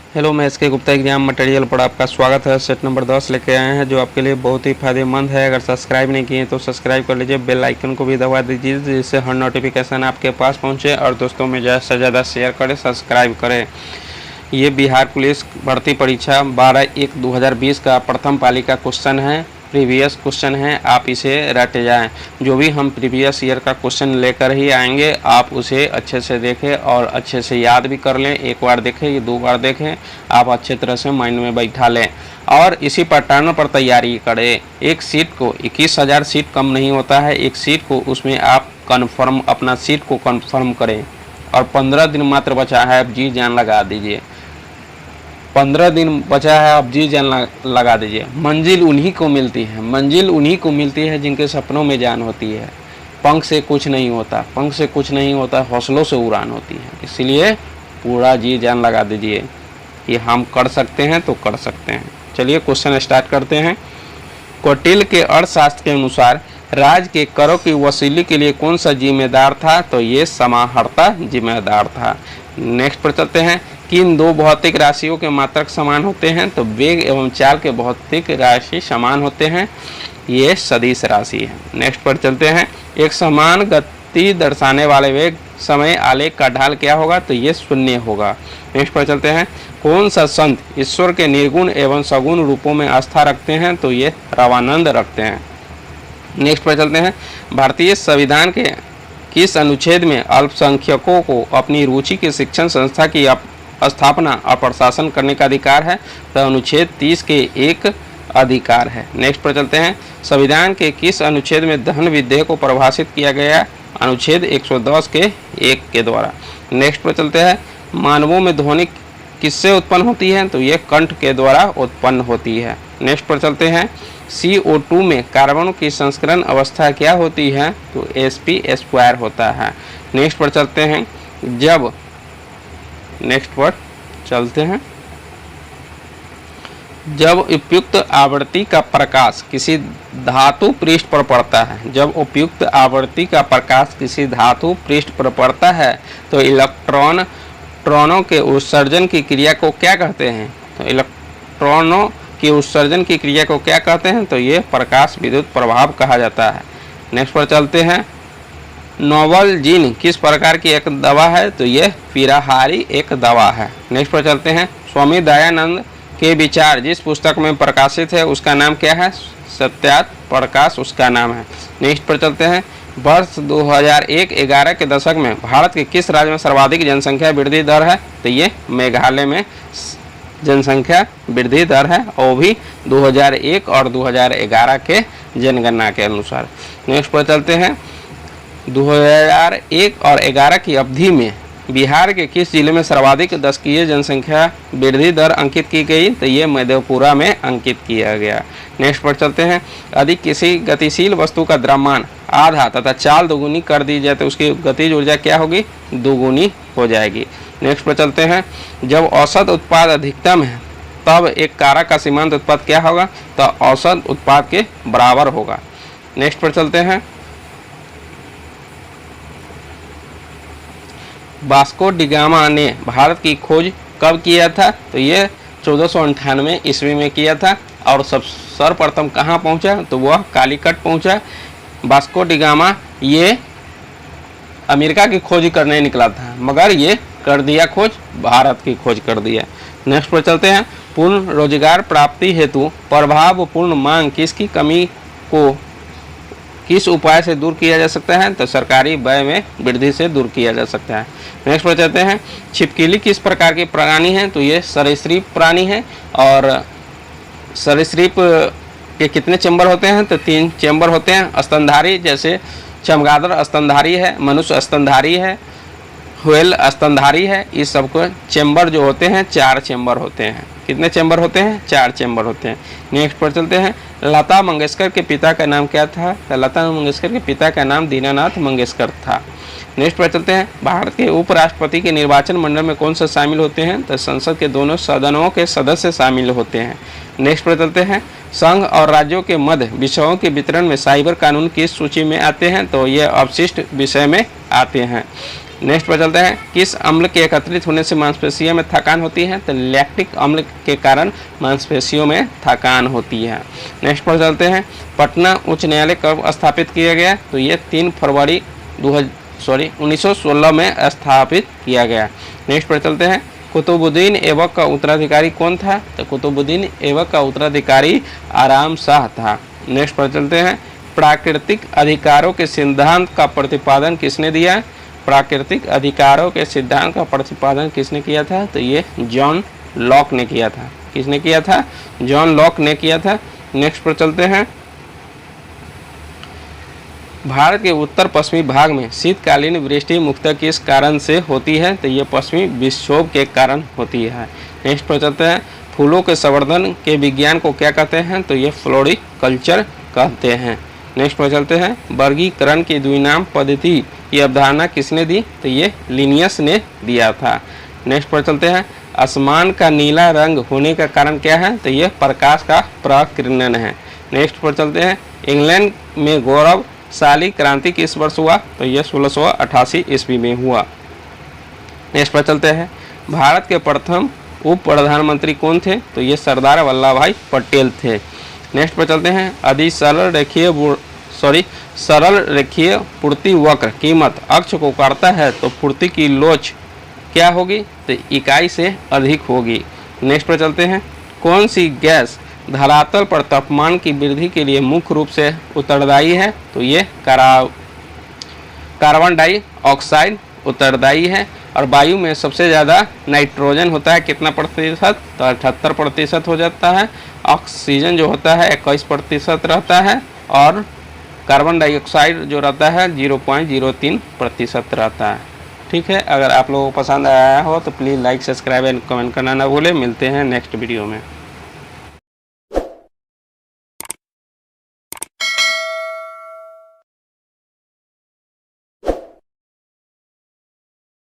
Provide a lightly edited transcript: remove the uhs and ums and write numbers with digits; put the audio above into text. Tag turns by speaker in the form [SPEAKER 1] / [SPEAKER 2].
[SPEAKER 1] Hello, मैं SK Gupta exam material पर आपका स्वागत है। सेट नंबर 10 लेके आए हैं जो आपके लिए बहुत ही फायदेमंद है। अगर सब्सक्राइब नहीं किए तो सब्सक्राइब कर लीजिए, बेल आइकन को भी दबा दीजिए जिससे हर नोटिफिकेशन आपके पास पहुंचे और दोस्तों में ज़्यादा से ज़्यादा शेयर करें, सब्सक्राइब करें। ये बिहार पुलिस भर्ती परीक्षा 12/1/2020 का प्रथम पाली का क्वेश्चन है, प्रीवियस क्वेश्चन है। आप इसे रट जाएं। जो भी हम प्रीवियस ईयर का क्वेश्चन लेकर ही आएंगे, आप उसे अच्छे से देखें और अच्छे से याद भी कर लें। एक बार देखें या 2 बार देखें, आप अच्छे तरह से माइंड में बैठा लें और इसी पैटर्न पर तैयारी करें। एक सीट को 21,000 सीट कम नहीं होता है। एक सीट को उसमें आप कन्फर्म अपना सीट को कन्फर्म करें और 15 दिन मात्र बचा है, आप जी जान लगा दीजिए। 15 दिन बचा है, आप जी जान लगा दीजिए। मंजिल उन्हीं को मिलती है, मंजिल उन्हीं को मिलती है जिनके सपनों में जान होती है। पंख से कुछ नहीं होता, पंख से कुछ नहीं होता, हौसलों से उड़ान होती है। इसलिए पूरा जी जान लगा दीजिए कि हम कर सकते हैं तो कर सकते हैं। चलिए क्वेश्चन स्टार्ट करते हैं। कौटिल्य के अर्थशास्त्र के अनुसार राज्य के करों की वसूली के लिए कौन सा जिम्मेदार था? तो ये समाहर्ता जिम्मेदार था। नेक्स्ट पर चलते हैं। किन दो भौतिक राशियों के मात्रक समान होते हैं? तो वेग एवं चाल के भौतिक राशि समान होते हैं, ये सदिश राशि है। नेक्स्ट पर चलते हैं। एक समान गति दर्शाने वाले वेग समय आलेख का ढाल क्या होगा? तो ये 0 होगा। नेक्स्ट पर चलते हैं। कौन सा संत ईश्वर के निर्गुण एवं सगुण रूपों में आस्था रखते हैं? तो ये रामानंद रखते हैं। नेक्स्ट पर चलते हैं। भारतीय संविधान के किस अनुच्छेद में अल्पसंख्यकों को अपनी रुचि की शिक्षण संस्था की स्थापना और प्रशासन करने का अधिकार है? तो अनुच्छेद 30 के 1 अधिकार है। नेक्स्ट पर चलते हैं। संविधान के किस अनुच्छेद में धन विधेयक को परिभाषित किया गया? अनुच्छेद 110 के 1 के द्वारा। नेक्स्ट पर चलते हैं। मानवों में ध्वनि किससे उत्पन्न होती है? तो ये कंठ के द्वारा उत्पन्न होती है। नेक्स्ट पर चलते हैं। CO2 में कार्बन की संस्करण अवस्था क्या होती है? तो sp² होता है। नेक्स्ट पर चलते हैं। जब उपयुक्त आवृत्ति का प्रकाश किसी धातु पृष्ठ पर पड़ता है, जब उपयुक्त आवृत्ति का प्रकाश किसी धातु पृष्ठ पर पड़ता है तो इलेक्ट्रॉनों के उत्सर्जन की क्रिया को क्या कहते हैं? तो इलेक्ट्रॉनों के उत्सर्जन की क्रिया को क्या कहते हैं? तो ये प्रकाश विद्युत प्रभाव कहा जाता है। नेक्स्ट पर चलते हैं। नोवलजीन किस प्रकार की एक दवा है? तो ये पीराहारी एक दवा है। नेक्स्ट पर चलते हैं। स्वामी दयानंद के विचार जिस पुस्तक में प्रकाशित है उसका नाम क्या है? सत्यार्थ प्रकाश उसका नाम है। नेक्स्ट पर चलते हैं। वर्ष 2001-11 के दशक में भारत के किस राज्य में सर्वाधिक जनसंख्या वृद्धि दर है? तो ये मेघालय में जनसंख्या वृद्धि दर है, और भी 2001 और 2011 के जनगणना के अनुसार। नेक्स्ट पर चलते हैं। 2001 और 11 की अवधि में बिहार के किस जिले में सर्वाधिक दशकीय जनसंख्या वृद्धि दर अंकित की गई? तो ये मधेपुरा में अंकित किया गया। नेक्स्ट पर चलते हैं। यदि किसी गतिशील वस्तु का द्रव्यमान आधा तथा चाल दोगुनी कर दी जाए तो उसकी गतिज ऊर्जा क्या होगी? दोगुनी हो जाएगी। नेक्स्ट पर चलते हैं। जब औसत उत्पाद अधिकतम है तब एक कारक का सीमांत उत्पाद क्या होगा? तो औसत उत्पाद के बराबर होगा। नेक्स्ट पर चलते हैं। वास्को डी गामा ने भारत की खोज कब किया था? तो ये 1498 ईस्वी में किया था। और सर्वप्रथम कहाँ पहुँचा? तो वह कालीकट पहुँचा। वास्को डी गामा ये अमेरिका की खोज करने निकला था, मगर ये कर दिया खोज, भारत की खोज कर दिया। नेक्स्ट पर चलते हैं। पूर्ण रोजगार प्राप्ति हेतु प्रभावपूर्ण मांग किसकी कमी को किस उपाय से दूर किया जा सकता है? तो सरकारी व्यय में वृद्धि से दूर किया जा सकता है। नेक्स्ट पर चलते हैं। छिपकली किस प्रकार की प्राणी है? तो ये सरीसृप प्राणी है। और सरीसृप के कितने चेंबर होते हैं? तो 3 चेंबर होते हैं। स्तनधारी जैसे चमगादड़ स्तनधारी है, मनुष्य स्तनधारी है, व्हेल स्तनधारी है। इस सबको चेंबर जो होते हैं 4 चेंबर होते हैं। कितने चेंबर होते हैं? 4 चेंबर होते हैं। नेक्स्ट पर चलते हैं। लता मंगेशकर के पिता का नाम क्या था? तो लता मंगेशकर के पिता का नाम दीनानाथ मंगेशकर था। नेक्स्ट पर चलते हैं। भारत के उपराष्ट्रपति के निर्वाचन मंडल में कौन सा शामिल होते हैं? तो संसद के दोनों सदनों के सदस्य शामिल होते हैं। नेक्स्ट पर चलते हैं। संघ और राज्यों के मध्य विषयों के वितरण में साइबर कानून किस सूची में आते हैं? तो ये अवशिष्ट विषय में आते हैं। नेक्स्ट पर चलते हैं, किस अम्ल के एकत्रित होने से मांसपेशियों में थकान होती है? तो लैक्टिक अम्ल के कारण मांसपेशियों में थकान होती है। नेक्स्ट पर चलते हैं, पटना उच्च न्यायालय कब स्थापित किया गया? तो ये 3 फरवरी 1916 में स्थापित किया गया। नेक्स्ट पर चलते हैं, कुतुबुद्दीन ऐबक का उत्तराधिकारी कौन था? तो कुतुबुद्दीन ऐबक का उत्तराधिकारी आराम शाह था। नेक्स्ट पर चलते हैं, प्राकृतिक अधिकारों के सिद्धांत का प्रतिपादन किसने दिया? प्राकृतिक अधिकारों के सिद्धांत का प्रतिपादन किसने किया था? तो ये जॉन लॉक ने किया था। किसने किया था? जॉन लॉक ने किया था। नेक्स्ट पर चलते हैं, भारत के उत्तर पश्चिमी भाग में शीतकालीन वृष्टि मुख्यतः किस कारण से होती है? तो ये पश्चिमी विक्षोभ के कारण होती है। नेक्स्ट पर चलते हैं, फूलों के संवर्धन के विज्ञान को क्या कहते हैं? तो ये फ्लोरिकल्चर कहते हैं। नेक्स्ट पर चलते हैं, वर्गीकरण की द्विनाम पद्धति की अवधारणा किसने दी? तो ये लिनियस ने दिया था। नेक्स्ट पर चलते हैं, आसमान का नीला रंग होने का कारण क्या है? तो ये प्रकाश का प्रकीर्णन है। नेक्स्ट पर चलते हैं, इंग्लैंड में गौरवशाली क्रांति किस वर्ष हुआ? तो ये 1688 ईस्वी में हुआ। नेक्स्ट पर चलते हैं, भारत के प्रथम उप प्रधानमंत्री कौन थे? तो ये सरदार वल्लभ भाई पटेल थे। नेक्स्ट पर चलते हैं, यदि सरल रेखीय पूर्ति वक्र कीमत अक्ष को काटता है तो पूर्ति की लोच क्या होगी? तो इकाई से अधिक होगी। नेक्स्ट पर चलते हैं, कौन सी गैस धरातल पर तापमान की वृद्धि के लिए मुख्य रूप से उत्तरदायी है? तो ये कार्बन डाइऑक्साइड उत्तरदायी है। और वायु में सबसे ज़्यादा नाइट्रोजन होता है कितना प्रतिशत? तो 78% हो जाता है। ऑक्सीजन जो होता है 21% रहता है और कार्बन डाइऑक्साइड जो रहता है 0.03% रहता है। ठीक है, अगर आप लोगों को पसंद आया हो तो please like, subscribe and comment करना ना भूलें। मिलते हैं नेक्स्ट वीडियो में।